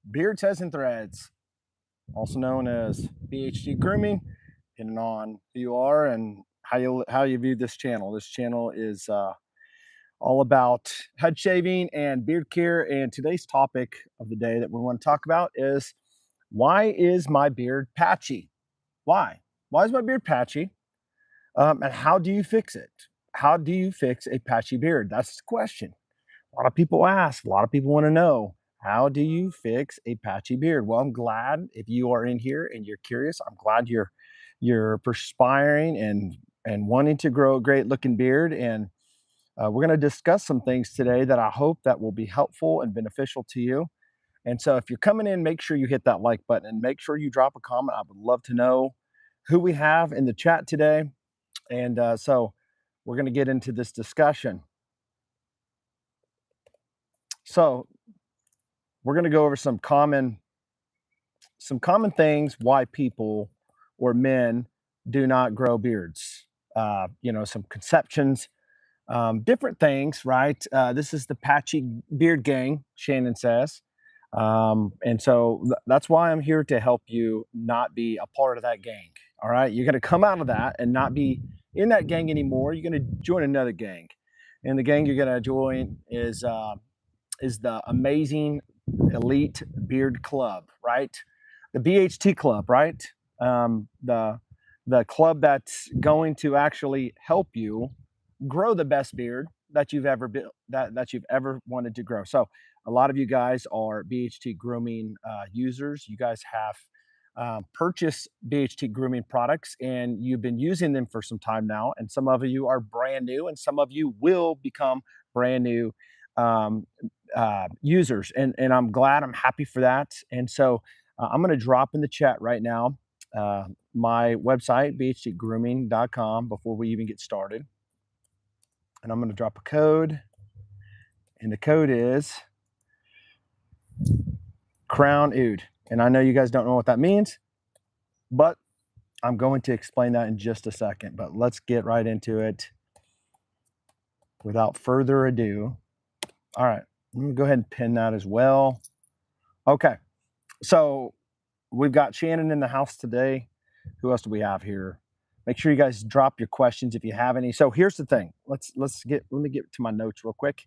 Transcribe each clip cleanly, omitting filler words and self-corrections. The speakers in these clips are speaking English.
Beards, Heads, and Threads, also known as BHT Grooming, depending on who you are and how you view this channel. This channel is all about head shaving and beard care. And today's topic of the day that we want to talk about is, why is my beard patchy? Why? Why is my beard patchy? And how do you fix it? How do you fix a patchy beard? That's the question. A lot of people ask, a lot of people want to know, how do you fix a patchy beard? Well, I'm glad if you are in here and you're curious. I'm glad you're perspiring and wanting to grow a great looking beard. And we're going to discuss some things today that I hope that will be helpful and beneficial to you. And so if you're coming in, make sure you hit that like button and make sure you drop a comment. I would love to know who we have in the chat today. And so we're going to get into this discussion. So we're going to go over some common things why people or men do not grow beards. Some conceptions, different things, right? This is the Patchy Beard Gang, Shannon says. And so that's why I'm here to help you not be a part of that gang. All right. You're going to come out of that and not be in that gang anymore. You're going to join another gang. And the gang you're going to join is the amazing elite beard club, right? The BHT club, right? The club that's going to actually help you grow the best beard that you've ever built, that you've ever wanted to grow. So a lot of you guys are BHT grooming users. You guys have purchased BHT grooming products and you've been using them for some time now. And some of you are brand new, and some of you will become brand new um, users. And I'm glad, I'm happy for that. And so I'm going to drop in the chat right now my website, bhtgrooming.com, before we even get started. And I'm going to drop a code. And the code is Crown Oud. And I know you guys don't know what that means, but I'm going to explain that in just a second. But let's get right into it without further ado. All right, I'm going to go ahead and pin that as well. Okay, so we've got Shannon in the house today. Who else do we have here? Make sure you guys drop your questions if you have any. So here's the thing. Let me get to my notes real quick.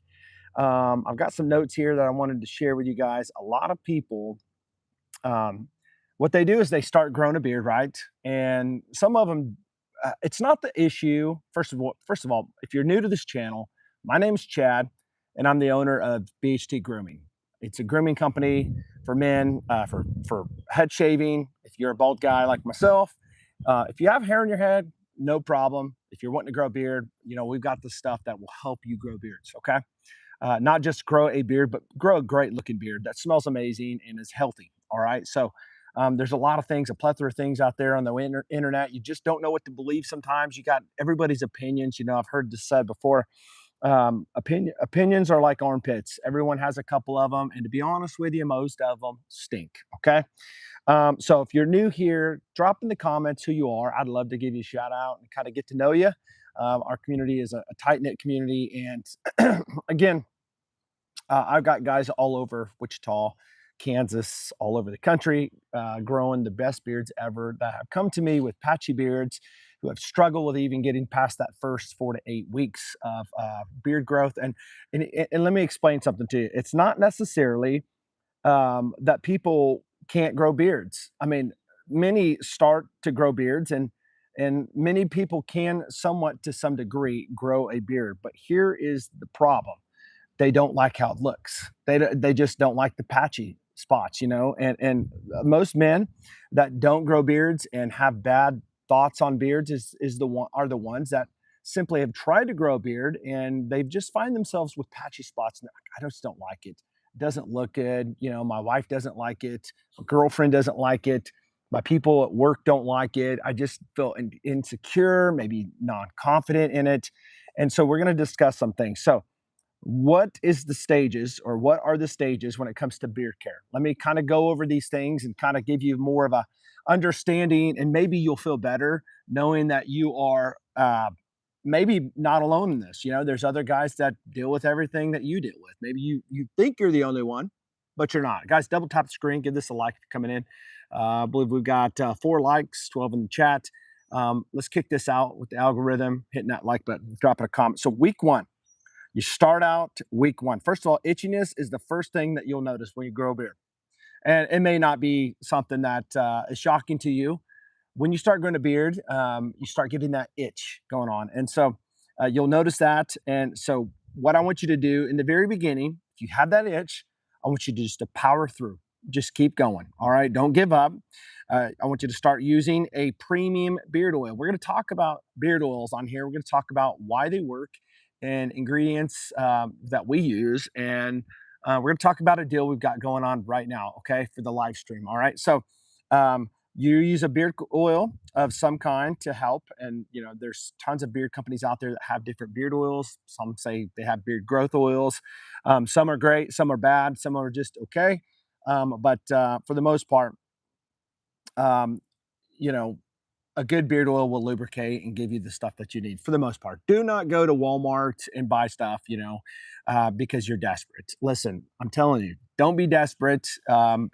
I've got some notes here that I wanted to share with you guys. A lot of people, what they do is they start growing a beard, right? And some of them, it's not the issue. First of all, if you're new to this channel, my name is Chad, and I'm the owner of BHT Grooming. It's a grooming company for men, for head shaving. If you're a bald guy like myself, if you have hair in your head, no problem. If you're wanting to grow a beard, we've got the stuff that will help you grow beards. Okay. Not just grow a beard, but grow a great looking beard that smells amazing and is healthy. All right. So there's a lot of things, a plethora of things out there on the internet. You just don't know what to believe sometimes. You got everybody's opinions. I've heard this said before. Opinions are like armpits. Everyone has a couple of them. And to be honest with you, most of them stink. Okay. So if you're new here, drop in the comments who you are. I'd love to give you a shout out and kind of get to know you. Our community is a tight-knit community. And again, I've got guys all over Wichita, Kansas, all over the country, growing the best beards ever, that have come to me with patchy beards, who have struggled with even getting past that first 4 to 8 weeks of beard growth. And let me explain something to you. It's not necessarily that people can't grow beards. I mean, many start to grow beards, and many people can somewhat, to some degree, grow a beard. But here is the problem: they don't like how it looks. They just don't like the patchy spots, And most men that don't grow beards and have bad thoughts on beards are the ones that simply have tried to grow a beard and they've just find themselves with patchy spots. And I just don't like it. It doesn't look good. My wife doesn't like it. My girlfriend doesn't like it. My people at work don't like it. I just feel insecure, maybe non-confident in it. And so we're going to discuss some things. So what are the stages when it comes to beard care? Let me kind of go over these things and kind of give you more of a understanding, and maybe you'll feel better knowing that you are maybe not alone in this. There's other guys that deal with everything that you deal with. Maybe you think you're the only one, but you're not. Guys, double tap the screen, give this a like if you're coming in. I believe we've got 4 likes, 12 in the chat. Let's kick this out with the algorithm, hitting that like button, dropping a comment. So week 1, you start out week 1. First of all, itchiness is the first thing that you'll notice when you grow a beard. And it may not be something that is shocking to you. When you start growing a beard, you start getting that itch going on. And so you'll notice that. And so what I want you to do in the very beginning, if you have that itch, I want you to just to power through. Just keep going. All right. Don't give up. I want you to start using a premium beard oil. We're going to talk about beard oils on here. We're going to talk about why they work and ingredients that we use. And we're going to talk about a deal we've got going on right now, okay, for the live stream. All right. So you use a beard oil of some kind to help. And, you know, there's tons of beard companies out there that have different beard oils. Some say they have beard growth oils. Some are great, some are bad, some are just okay. But for the most part, you know, a good beard oil will lubricate and give you the stuff that you need for the most part. Do not go to Walmart and buy stuff, you know, because you're desperate. Listen, I'm telling you, don't be desperate. I'm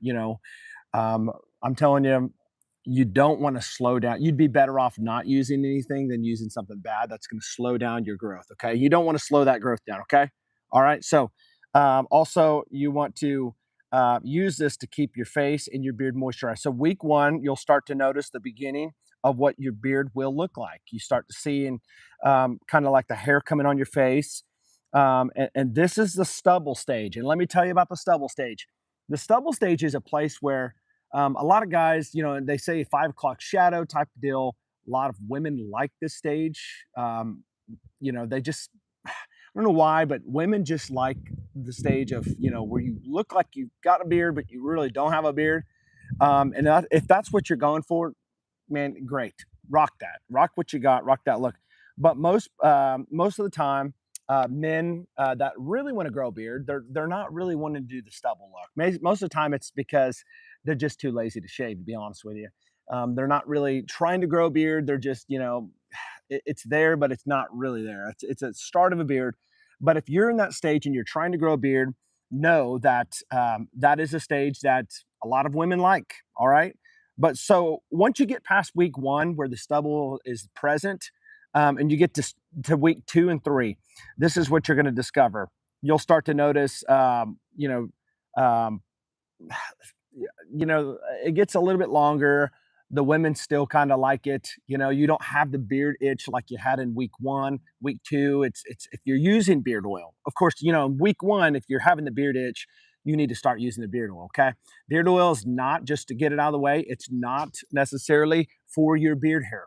telling you, you don't want to slow down. You'd be better off not using anything than using something bad that's going to slow down your growth. Okay. You don't want to slow that growth down. Okay. All right. So, also, you want to use this to keep your face and your beard moisturized. So, week 1, you'll start to notice the beginning of what your beard will look like. You start to see and kind of like the hair coming on your face. And this is the stubble stage. And let me tell you about the stubble stage. The stubble stage is a place where a lot of guys, you know, they say 5 o'clock shadow type of deal. A lot of women like this stage. You know, they just, I don't know why, but women just like the stage of, you know, where you look like you've got a beard, but you really don't have a beard. If that's what you're going for, man, great. Rock that. Rock what you got. Rock that look. But most of the time, men that really want to grow a beard, they're not really wanting to do the stubble look. Most of the time, it's because they're just too lazy to shave. To be honest with you, they're not really trying to grow a beard. They're just, you know, it's there, but it's not really there. It's a start of a beard. But if you're in that stage and you're trying to grow a beard, know that that is a stage that a lot of women like. All right. But so once you get past week 1, where the stubble is present, and you get to week 2 and 3, this is what you're going to discover. You'll start to notice, um, it gets a little bit longer. The women still kind of like it. You know, you don't have the beard itch like you had in week 1, week 2. It's if you're using beard oil, of course, you know, week 1, if you're having the beard itch, you need to start using the beard oil. Okay. Beard oil is not just to get it out of the way. It's not necessarily for your beard hair.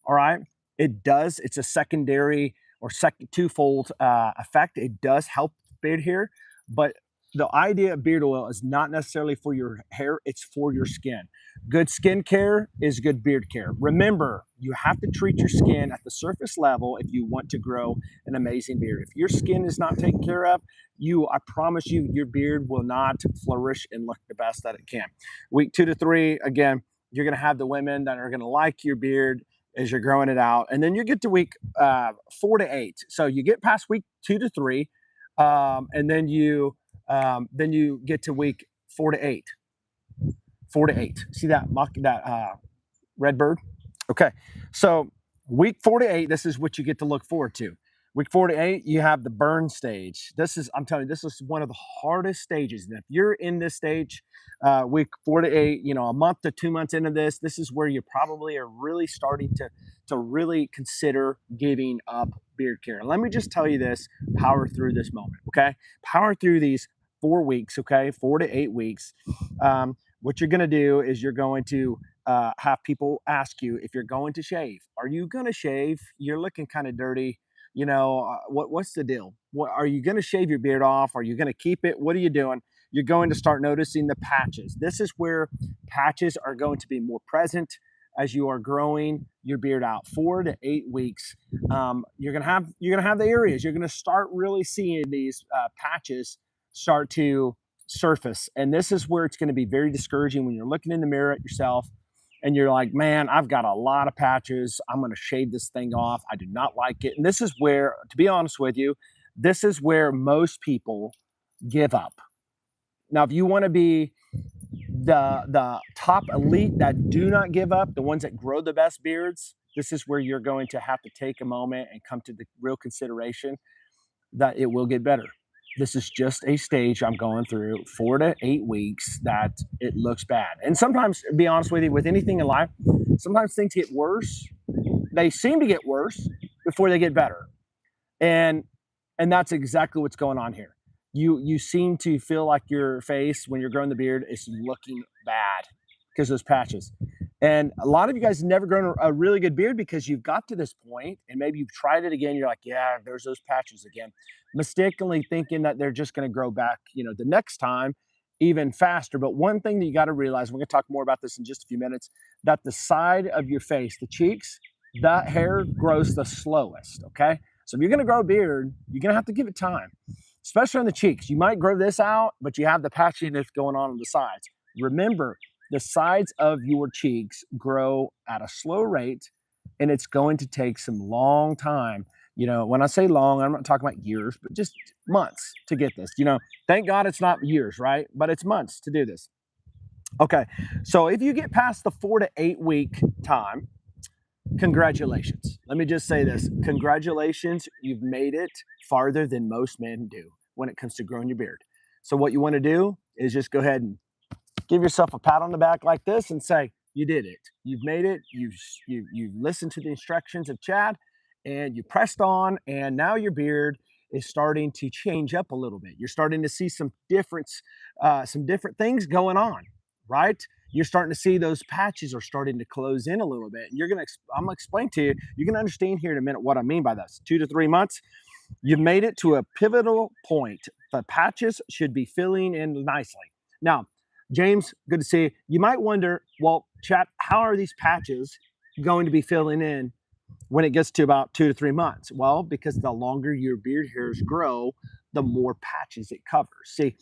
All right. It's a secondary or second twofold effect. It does help beard hair, but the idea of beard oil is not necessarily for your hair, it's for your skin. Good skin care is good beard care. Remember, you have to treat your skin at the surface level if you want to grow an amazing beard. If your skin is not taken care of, I promise you, your beard will not flourish and look the best that it can. Week 2 to 3, again, you're going to have the women that are going to like your beard as you're growing it out. And then you get to week 4 to 8. So you get past week 2 to 3, and then you get to week 4 to 8. 4 to 8. See that red bird? Okay. So week 4 to 8, this is what you get to look forward to. Week 4 to 8, you have the burn stage. I'm telling you, this is one of the hardest stages. And if you're in this stage, week 4 to 8, you know, a month to 2 months into this is where you probably are really starting to really consider giving up beard care. And let me just tell you this, power through this moment, okay? Power through these 4 weeks, okay? 4 to 8 weeks. What you're going to do is you're going to have people ask you if you're going to shave. Are you going to shave? You're looking kind of dirty. You know, what's the deal? What are you going to shave your beard off? Are you going to keep it? What are you doing? You're going to start noticing the patches. This is where patches are going to be more present as you are growing your beard out. 4 to 8 weeks, you're gonna have the areas. You're gonna start really seeing these patches start to surface, and this is where it's going to be very discouraging when you're looking in the mirror at yourself and you're like, man, I've got a lot of patches. I'm going to shave this thing off. I do not like it. And this is where, to be honest with you, this is where most people give up. Now, if you want to be the top elite that do not give up, the ones that grow the best beards, this is where you're going to have to take a moment and come to the real consideration that it will get better. This is just a stage I'm going through 4 to 8 weeks that it looks bad. And sometimes, to be honest with you, with anything in life, sometimes things get worse. They seem to get worse before they get better. And that's exactly what's going on here. You seem to feel like your face when you're growing the beard is looking bad because those patches. And a lot of you guys have never grown a really good beard because you've got to this point and maybe you've tried it again. You're like, yeah, there's those patches again, mistakenly thinking that they're just going to grow back, the next time even faster. But one thing that you got to realize, we're going to talk more about this in just a few minutes, that the side of your face, the cheeks, that hair grows the slowest. Okay. So if you're going to grow a beard, you're going to have to give it time, especially on the cheeks. You might grow this out, but you have the patchiness going on the sides. Remember, the sides of your cheeks grow at a slow rate, and it's going to take some long time. When I say long, I'm not talking about years, but just months to get this. Thank God it's not years, right? But it's months to do this. Okay, so if you get past the 4 to 8 week time, congratulations. Let me just say this. Congratulations. You've made it farther than most men do when it comes to growing your beard. So what you want to do is just go ahead and give yourself a pat on the back like this and say, you did it. You've made it. You've listened to the instructions of Chad and you pressed on, and now your beard is starting to change up a little bit. You're starting to see some different things going on, right? You're starting to see those patches are starting to close in a little bit. And I'm gonna explain to you, you're gonna understand here in a minute what I mean by this. 2 to 3 months, you've made it to a pivotal point. The patches should be filling in nicely. Now, James, good to see you. You might wonder, well, chat, how are these patches going to be filling in when it gets to about 2 to 3 months? Well, because the longer your beard hairs grow, the more patches it covers. See,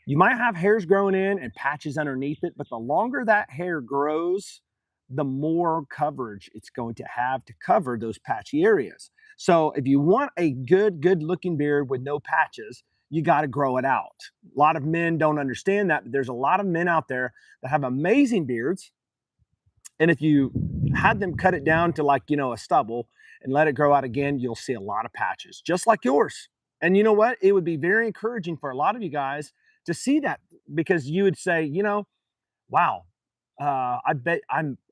you might have hairs growing in and patches underneath it, but the longer that hair grows, the more coverage it's going to have to cover those patchy areas. So if you want a good looking beard with no patches, you got to grow it out. A lot of men don't understand that, but there's a lot of men out there that have amazing beards. And if you had them cut it down to like, a stubble and let it grow out again, you'll see a lot of patches, just like yours. And you know what? It would be very encouraging for a lot of you guys to see that, because you would say, wow, I bet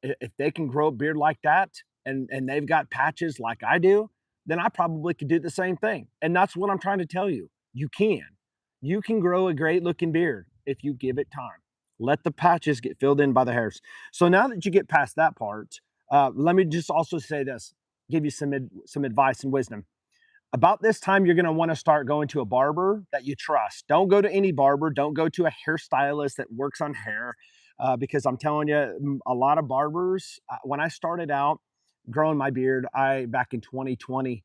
if they can grow a beard like that and they've got patches like I do, then I probably could do the same thing. And that's what I'm trying to tell you. You can grow a great looking beard if you give it time. Let the patches get filled in by the hairs. So now that you get past that part, let me just also say this, give you some advice and wisdom. About this time, you're going to want to start going to a barber that you trust. Don't go to any barber. Don't go to a hairstylist that works on hair, because I'm telling you, a lot of barbers, when I started out growing my beard, back in 2020,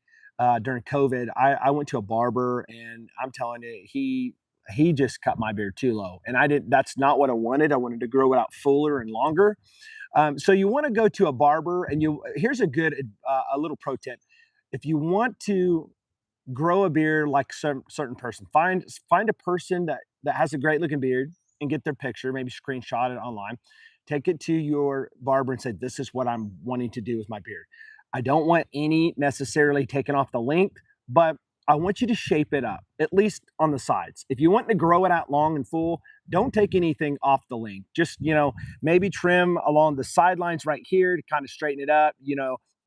during COVID, I went to a barber, and I'm telling you, he just cut my beard too low. And that's not what I wanted. I wanted to grow it out fuller and longer. So you want to go to a barber, and here's a little pro tip. If you want to grow a beard like some certain person, find a person that has a great looking beard and get their picture, maybe screenshot it online, take it to your barber and say, this is what I'm wanting to do with my beard. I don't want any necessarily taken off the length, but I want you to shape it up, at least on the sides. If you want to grow it out long and full, don't take anything off the length. Just, maybe trim along the sidelines right here to kind of straighten it up.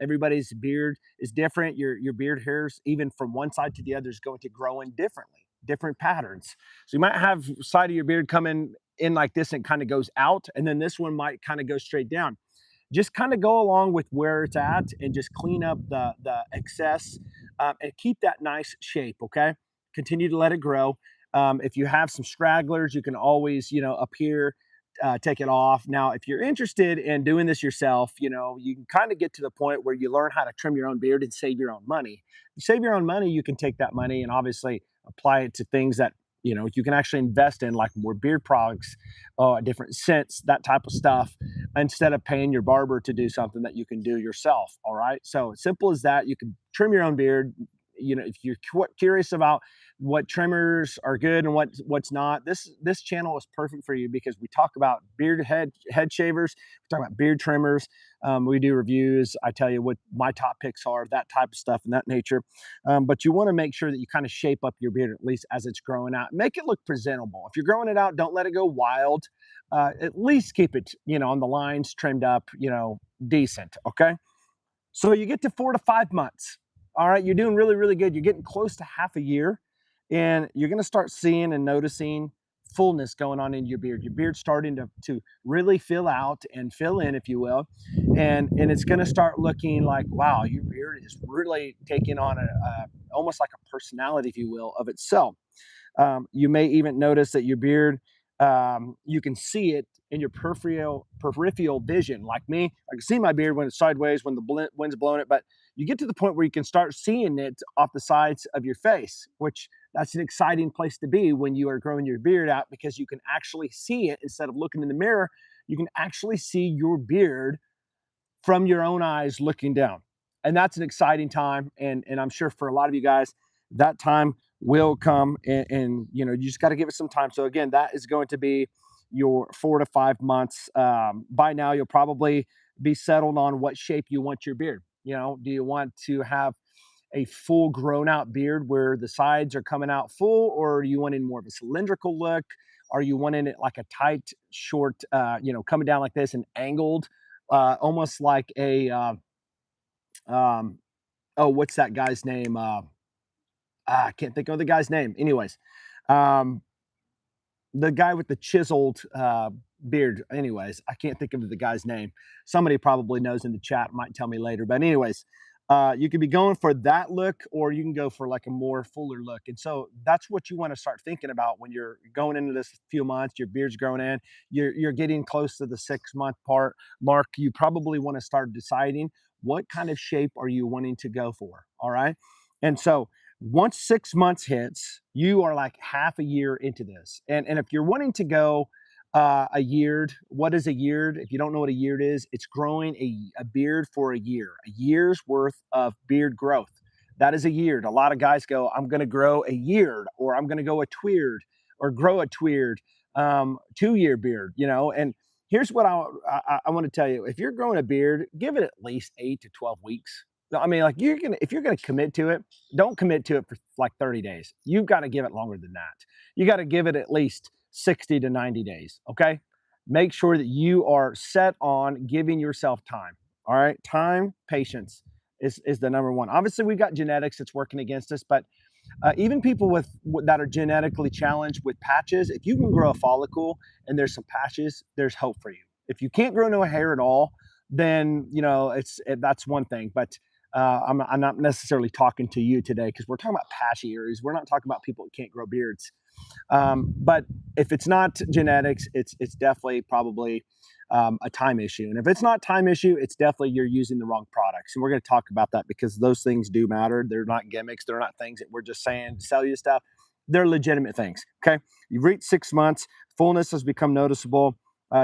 Everybody's beard is different. Your beard hairs, even from one side to the other, is going to grow in differently, different patterns. So you might have side of your beard coming in like this and kind of goes out, and then this one might kind of go straight down. Just kind of go along with where it's at and just clean up the excess, and keep that nice shape. Okay, continue to let it grow. If you have some stragglers, you can always, up here, take it off. Now, if you're interested in doing this yourself, you can kind of get to the point where you learn how to trim your own beard and save your own money. You save your own money, you can take that money and obviously apply it to things that you can actually invest in, like more beard products, different scents, that type of stuff, instead of paying your barber to do something that you can do yourself. All right, so simple as that. You can trim your own beard if you're curious about what trimmers are good and what's not, this channel is perfect for you, because we talk about head shavers, we talk about beard trimmers. We do reviews. I tell you what my top picks are, that type of stuff and that nature. But you want to make sure that you kind of shape up your beard, at least as it's growing out. Make it look presentable. If you're growing it out, don't let it go wild. At least keep it, on the lines trimmed up, decent. Okay. So you get to 4 to 5 months. All right. You're doing really, really good. You're getting close to half a year, and you're going to start seeing and noticing fullness going on in your beard. Your beard's starting to really fill out and fill in, if you will. And it's going to start looking like, wow, your beard is really taking on almost like a personality, if you will, of itself. You may even notice that your beard, you can see it in your peripheral vision. Like me, I can see my beard when it's sideways, when the wind's blowing it, but you get to the point where you can start seeing it off the sides of your face, which that's an exciting place to be when you are growing your beard out, because you can actually see it instead of looking in the mirror. You can actually see your beard from your own eyes looking down. And that's an exciting time. And I'm sure for a lot of you guys, that time will come, and you just got to give it some time. So again, that is going to be your 4 to 5 months. By now, you'll probably be settled on what shape you want your beard. Do you want to have a full grown out beard where the sides are coming out full, or are you wanting more of a cylindrical look? Are you wanting it like a tight, short, coming down like this and angled, almost like a, oh, what's that guy's name? I can't think of the guy's name. Anyways, um, the guy with the chiseled beard. Anyways, I can't think of the guy's name. Somebody probably knows in the chat, might tell me later. But anyways, you could be going for that look, or you can go for like a more fuller look. And so that's what you want to start thinking about when you're going into this few months. Your beard's growing in. You're getting close to the 6 month mark. You probably want to start deciding what kind of shape are you wanting to go for. All right. And so once 6 months hits, you are like half a year into this. And if you're wanting to go a yeared, what is a yeared? If you don't know what a yeared is, it's growing a beard for a year's worth of beard growth. That is a yeared. A lot of guys go, I'm going to grow a yeared, or I'm going to go a tweered, or grow a tweered 2 year beard, and here's what I want to tell you. If you're growing a beard, give it at least 8 to 12 weeks. I mean, like, if you're gonna commit to it, don't commit to it for like 30 days. You've got to give it longer than that. You got to give it at least 60 to 90 days. Okay. Make sure that you are set on giving yourself time. All right. Time, patience is the number one. Obviously, we've got genetics that's working against us, but even people that are genetically challenged with patches, if you can grow a follicle and there's some patches, there's hope for you. If you can't grow no hair at all, then that's one thing. But I'm not necessarily talking to you today, because we're talking about patchy areas. We're not talking about people that can't grow beards. But if it's not genetics, it's definitely probably a time issue. And if it's not time issue, it's definitely you're using the wrong products. And we're going to talk about that, because those things do matter. They're not gimmicks. They're not things that we're just saying to sell you stuff. They're legitimate things. Okay. You've reached 6 months. Fullness has become noticeable.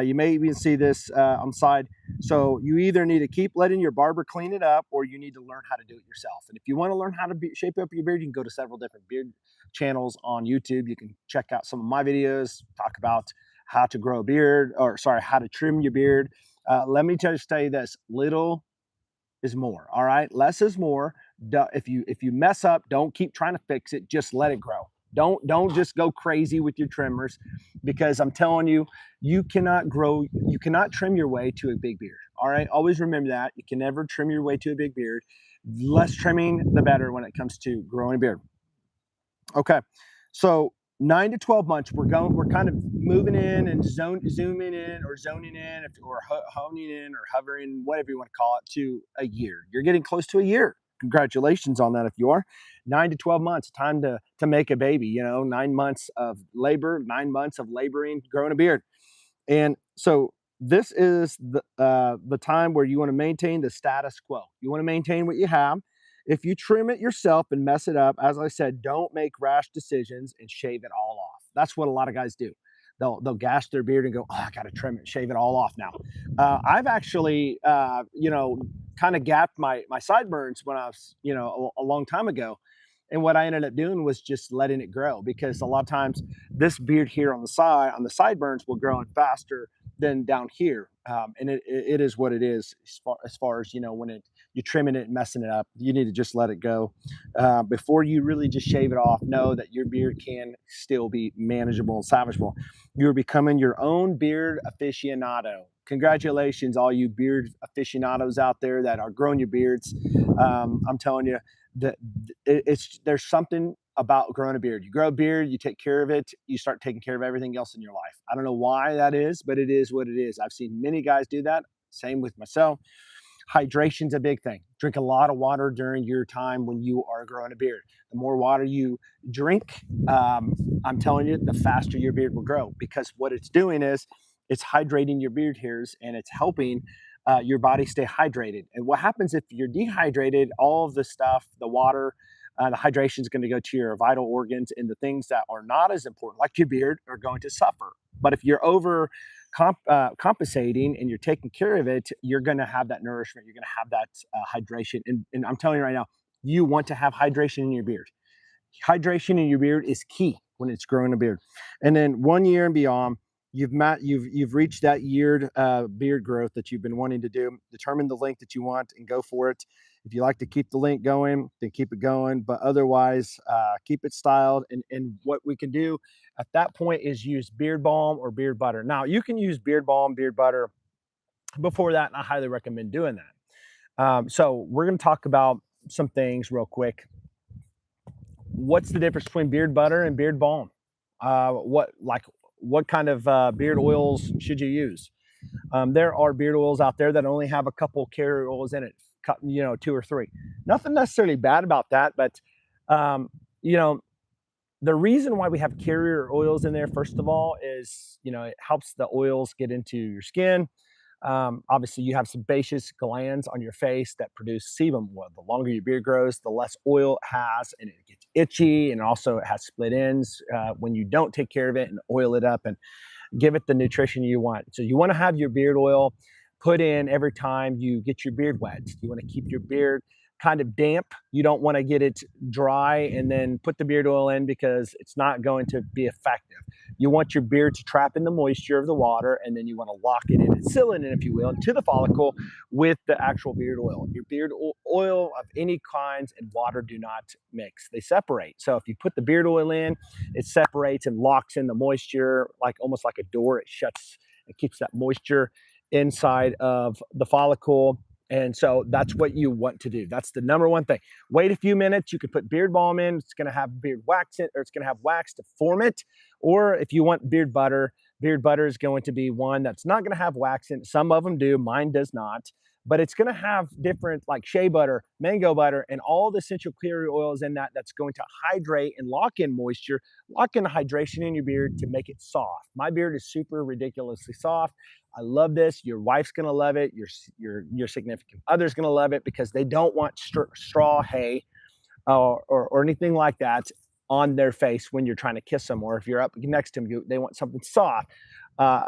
You may even see this on the side. So you either need to keep letting your barber clean it up, or you need to learn how to do it yourself. And if you want to learn how to shape up your beard, you can go to several different beard channels on YouTube. You can check out some of my videos, talk about how to grow a beard, or sorry, how to trim your beard. Let me just tell you this: little is more. All right, less is more. If you mess up, don't keep trying to fix it. Just let it grow. Don't just go crazy with your trimmers, because I'm telling you, you cannot trim your way to a big beard. All right, always remember that. You can never trim your way to a big beard. Less trimming, the better when it comes to growing a beard. Okay, so 9 to 12 months, we're kind of moving in and zooming in, or zoning in, or honing in, or hovering, whatever you want to call it, to a year. You're getting close to a year. Congratulations on that if you are. 9 to 12 months, time to make a baby. 9 months of labor, 9 months of laboring, growing a beard. And so this is the time where you want to maintain the status quo. You want to maintain what you have. If you trim it yourself and mess it up, as I said, don't make rash decisions and shave it all off. That's what a lot of guys do. They'll gash their beard and go, oh, I got to trim it, shave it all off now. I've actually, kind of gapped my sideburns when I was, a long time ago. And what I ended up doing was just letting it grow, because a lot of times this beard here on the sideburns will grow in faster than down here. And it is what it is, as far as, when you're trimming it and messing it up, you need to just let it go. Before you really just shave it off, know that your beard can still be manageable and salvageable. You're becoming your own beard aficionado. Congratulations, all you beard aficionados out there that are growing your beards. I'm telling you that there's something about growing a beard. You grow a beard, you take care of it, you start taking care of everything else in your life. I don't know why that is, but it is what it is. I've seen many guys do that. Same with myself. Hydration's a big thing. Drink a lot of water during your time when you are growing a beard. The more water you drink, I'm telling you, the faster your beard will grow, because what it's doing is it's hydrating your beard hairs, and it's helping your body stay hydrated. And what happens if you're dehydrated? All of the stuff, the water, the hydration is going to go to your vital organs, and the things that are not as important, like your beard, are going to suffer. But if you're compensating and you're taking care of it, you're going to have that nourishment. You're going to have that hydration. And I'm telling you right now, you want to have hydration in your beard. Hydration in your beard is key when it's growing a beard. And then 1 year and beyond, you've reached that year beard growth that you've been wanting to do. Determine the length that you want and go for it. If you like to keep the length going, then keep it going. But otherwise, keep it styled. And what we can do at that point is use beard balm or beard butter. Now, you can use beard balm, beard butter before that, and I highly recommend doing that. So we're going to talk about some things real quick. What's the difference between beard butter and beard balm? What kind of beard oils should you use? There are beard oils out there that only have a couple carrier oils in it, 2 or 3. Nothing necessarily bad about that, but um, you know, the reason why we have carrier oils in there, first of all, is it helps the oils get into your skin. Obviously, you have sebaceous glands on your face that produce sebum. Well, the longer your beard grows, the less oil it has, and it gets itchy, and also it has split ends when you don't take care of it and oil it up and give it the nutrition you want. So you want to have your beard oil put in every time you get your beard wet. You want to keep your beard kind of damp. You don't want to get it dry and then put the beard oil in, because it's not going to be effective. You want your beard to trap in the moisture of the water, and then you want to lock it in and seal it in, if you will, to the follicle with the actual beard oil. Your beard oil of any kinds and water do not mix. They separate. So if you put the beard oil in, it separates and locks in the moisture, like almost like a door. It shuts, it keeps that moisture inside of the follicle. And so that's what you want to do. That's the number one thing. Wait a few minutes. You can put beard balm in. It's going to have beard wax in, or it's going to have wax to form it. Or if you want beard butter is going to be one that's not going to have wax in. Some of them do. Mine does not. But it's going to have different, like shea butter, mango butter, and all the essential carrier oils in that, that's going to hydrate and lock in moisture, lock in hydration in your beard to make it soft. My beard is super ridiculously soft. I love this. Your wife's gonna love it. Your significant other's gonna love it, because they don't want straw, hay, or anything like that on their face when you're trying to kiss them, or if you're up next to them, they want something soft.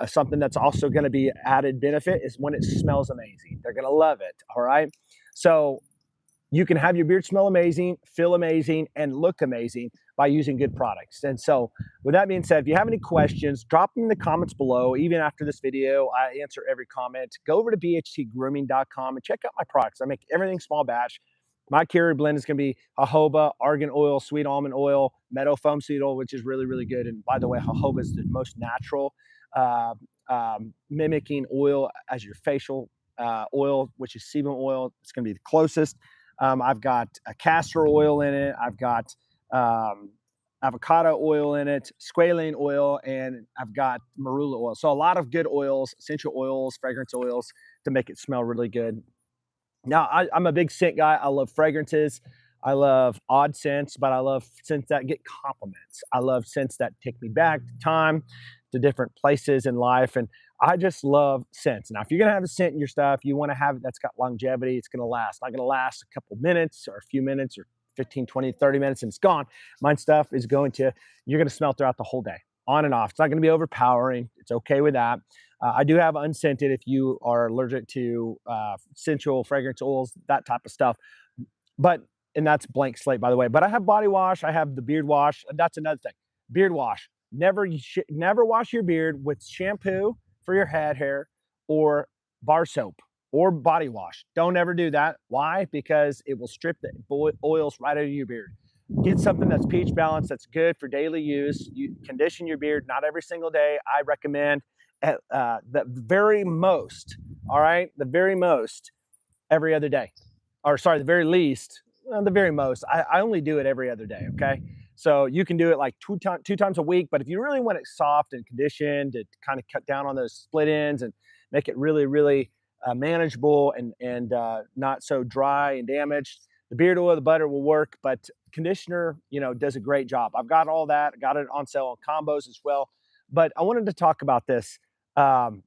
Something that's also going to be added benefit is when it smells amazing. They're going to love it. All right. So you can have your beard smell amazing, feel amazing, and look amazing by using good products. And so with that being said, if you have any questions, drop them in the comments below. Even after this video, I answer every comment. Go over to bhtgrooming.com and check out my products. I make everything small batch. My carrier blend is going to be jojoba, argan oil, sweet almond oil, meadow foam seed oil, which is really, really good. And by the way, jojoba is the most natural, mimicking oil as your facial oil, which is sebum oil. It's going to be the closest. I've got a castor oil in it. I've got avocado oil in it, squalane oil, and I've got marula oil. So a lot of good oils, essential oils, fragrance oils to make it smell really good. Now, I'm a big scent guy. I love fragrances. I love odd scents, but I love scents that get compliments. I love scents that take me back to time, to different places in life. And I just love scents. Now, if you're going to have a scent in your stuff, you want to have it that's got longevity. It's going to last. Not going to last a couple minutes or a few minutes or 15, 20, 30 minutes and it's gone. Mine stuff is you're going to smell throughout the whole day, on and off. It's not going to be overpowering. It's okay with that. I do have unscented if you are allergic to essential fragrance oils, that type of stuff. But and that's blank slate, by the way. But I have body wash. I have the beard wash. That's another thing. Beard wash. Never wash your beard with shampoo for your head hair or bar soap or body wash. Don't ever do that. Why? Because it will strip the oils right out of your beard. Get something that's pH balanced, that's good for daily use. You condition your beard, not every single day. I recommend at the very most, all right, the very most every other day. Or sorry, the very least, well, the very most. I only do it every other day, okay? So you can do it like two times a week, but if you really want it soft and conditioned to kind of cut down on those split ends and make it really, really manageable and not so dry and damaged, the beard oil, the butter will work, but conditioner, you know, does a great job. I've got all that. I got it on sale on combos as well. But I wanted to talk about this. Um,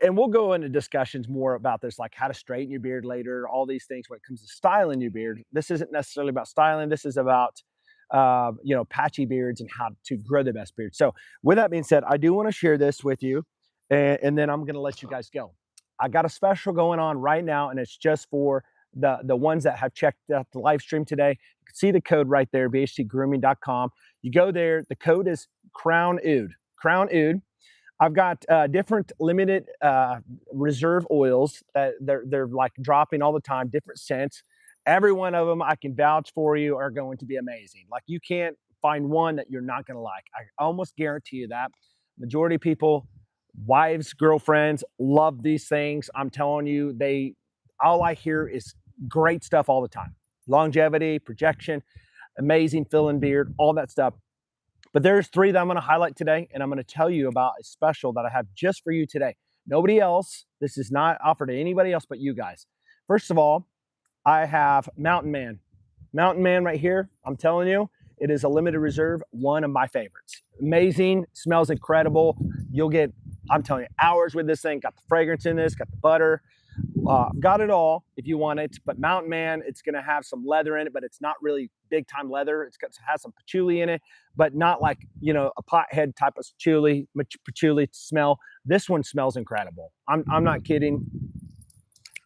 and we'll go into discussions more about this, like how to straighten your beard later, all these things when it comes to styling your beard. This isn't necessarily about styling. This is about, you know, patchy beards and how to grow the best beard. So with that being said, I do want to share this with you, and then I'm going to let you guys go. I got a special going on right now, and it's just for the ones that have checked out the live stream today. You can see the code right there, bhtgrooming.com. You go there. The code is Crown Oud. Crown Oud. I've got different limited reserve oils that they're like dropping all the time, different scents. Every one of them I can vouch for you are going to be amazing. Like you can't find one that you're not going to like. I almost guarantee you that. Majority of people, wives, girlfriends, love these things. I'm telling you, all I hear is great stuff all the time. Longevity, projection, amazing filling beard, all that stuff. But there's three that I'm going to highlight today, and I'm going to tell you about a special that I have just for you today. Nobody else. This is not offered to anybody else but you guys. First of all, I have Mountain Man. Mountain Man right here. I'm telling you, it is a limited reserve, one of my favorites. Amazing, smells incredible. You'll get, I'm telling you, hours with this thing. Got the fragrance in this, got the butter. Got it all if you want it, but Mountain Man, it's going to have some leather in it, but it's not really big time leather. It has some patchouli in it, but not like, you know, a pothead type of patchouli smell. This one smells incredible. I'm not kidding.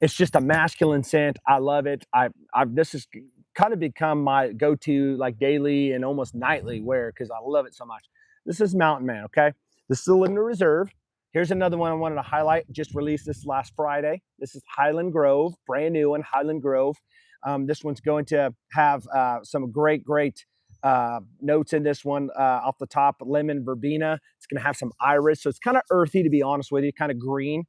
It's just a masculine scent. I love it. This has kind of become my go-to like daily and almost nightly wear because I love it so much. This is Mountain Man, okay? This is a limited reserve. Here's another one I wanted to highlight. Just released this last Friday. This is Highland Grove, brand new one, Highland Grove. This one's going to have some great notes in this one. Off the top, lemon verbena. It's going to have some iris, so it's kind of earthy, to be honest with you, kind of green.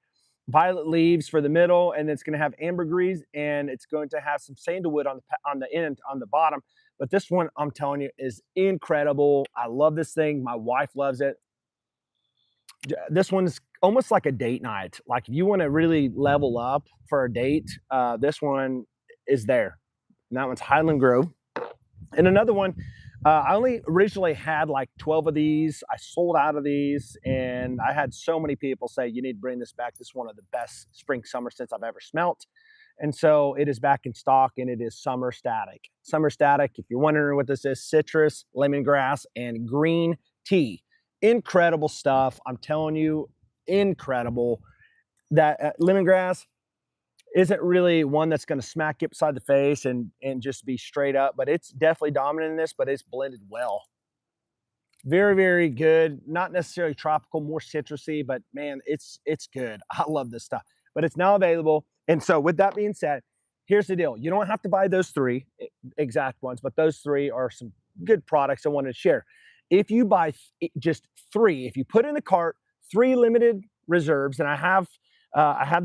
Violet leaves for the middle, and it's going to have ambergris, and it's going to have some sandalwood on the end, on the bottom. But this one, I'm telling you, is incredible. I love this thing. My wife loves it. This one's almost like a date night. Like if you want to really level up for a date, this one is there. And that one's Highland Grove. And another one, I only originally had like 12 of these. I sold out of these, and I had so many people say, you need to bring this back. This is one of the best spring summer scents I've ever smelt. And so it is back in stock, and it is Summer Static. Summer Static, if you're wondering what this is, citrus, lemongrass, and green tea. Incredible stuff. I'm telling you, incredible. That lemongrass isn't really one that's going to smack you upside the face and just be straight up, but it's definitely dominant in this, but it's blended well. Very, very good. Not necessarily tropical, more citrusy, but man, it's good. I love this stuff, but it's now available. And so with that being said, here's the deal. You don't have to buy those three exact ones, but those three are some good products I wanted to share. If you buy just three, if you put in the cart, 3 limited reserves, and I have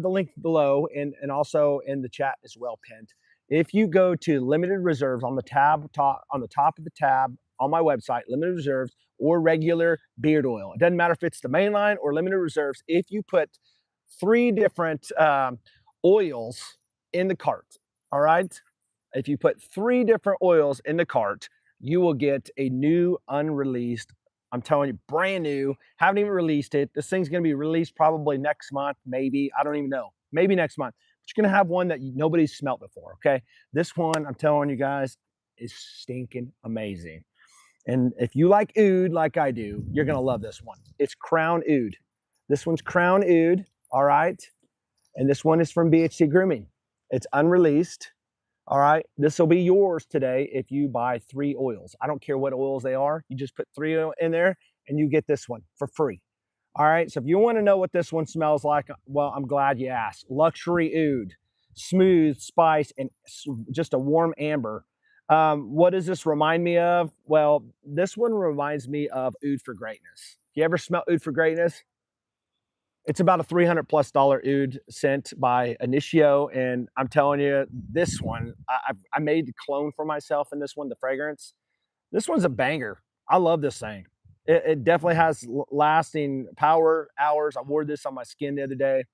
the link below and also in the chat as well pinned. If you go to limited reserves on the top of the tab on my website, limited reserves or regular beard oil. It doesn't matter if it's the mainline or limited reserves. If you put 3 different oils in the cart, all right? If you put 3 different oils in the cart, you will get a new unreleased, I'm telling you, brand new, haven't even released it. This thing's going to be released probably next month, maybe. I don't even know. Maybe next month. But you're going to have one that nobody's smelt before, okay? This one, I'm telling you guys, is stinking amazing. And if you like oud like I do, you're going to love this one. It's Crown Oud. This one's Crown Oud, all right? And this one is from BHT Grooming. It's unreleased. All right, this will be yours today if you buy 3 oils. I don't care what oils they are. You just put 3 in there and you get this one for free. All right, so if you want to know what this one smells like, well, I'm glad you asked. Luxury oud, smooth spice, and just a warm amber. What does this remind me of? Well, this one reminds me of Oud for Greatness. You ever smell Oud for Greatness? It's about a $300+ oud scent by Initio, and I'm telling you, this one I made the clone for myself in this one, the fragrance. This one's a banger. I love this thing. It definitely has lasting power hours. I wore this on my skin the other day.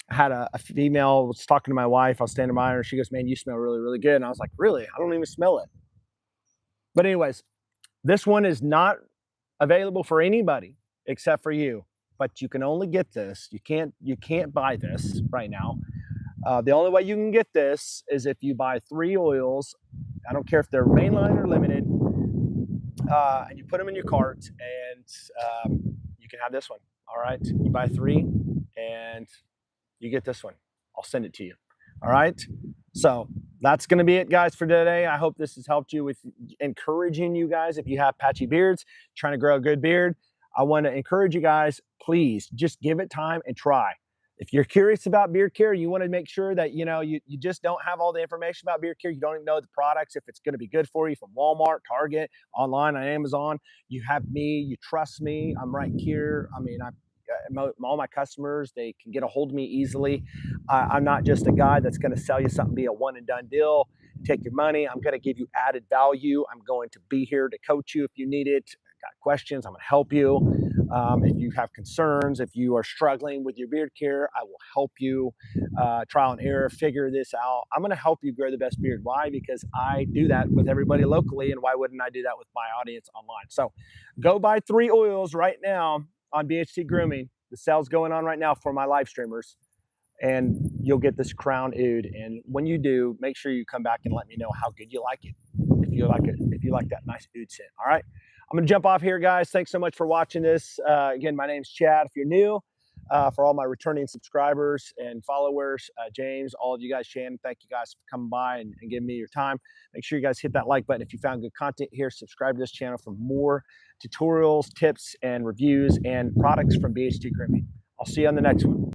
I had a female was talking to my wife. I was standing by her. She goes, "Man, you smell really, really good." And I was like, "Really? I don't even smell it." But anyways, this one is not available for anybody except for you. But you can only get this. You can't buy this right now. The only way you can get this is if you buy 3 oils. I don't care if they're mainline or limited, and you put them in your cart, and you can have this one. All right, you buy 3, and you get this one. I'll send it to you. All right. So that's going to be it, guys, for today. I hope this has helped you with encouraging you guys. If you have patchy beards, trying to grow a good beard, I want to encourage you guys, please just give it time and try. If you're curious about beard care, you want to make sure that you just don't have all the information about beard care. You don't even know the products, if it's going to be good for you, from Walmart, Target, online, on Amazon. You have me, you trust me. I'm right here. I mean, all my customers, they can get a hold of me easily. I'm not just a guy that's going to sell you something, be a one and done deal, take your money. I'm going to give you added value. I'm going to be here to coach you if you need it. Got questions, I'm going to help you. If you have concerns, if you are struggling with your beard care, I will help you. Trial and error, figure this out. I'm going to help you grow the best beard. Why? Because I do that with everybody locally, and why wouldn't I do that with my audience online? So go buy 3 oils right now on BHT Grooming. The sale's going on right now for my live streamers, and you'll get this crown oud. And when you do, make sure you come back and let me know how good you like it. If you like it, if you like that nice oud scent. All right, I'm gonna jump off here, guys. Thanks so much for watching this. Again, my name's Chad. If you're new, for all my returning subscribers and followers, James, all of you guys, Shannon, thank you guys for coming by and giving me your time. Make sure you guys hit that like button if you found good content here. Subscribe to this channel for more tutorials, tips, and reviews and products from BHT Grooming. I'll see you on the next one.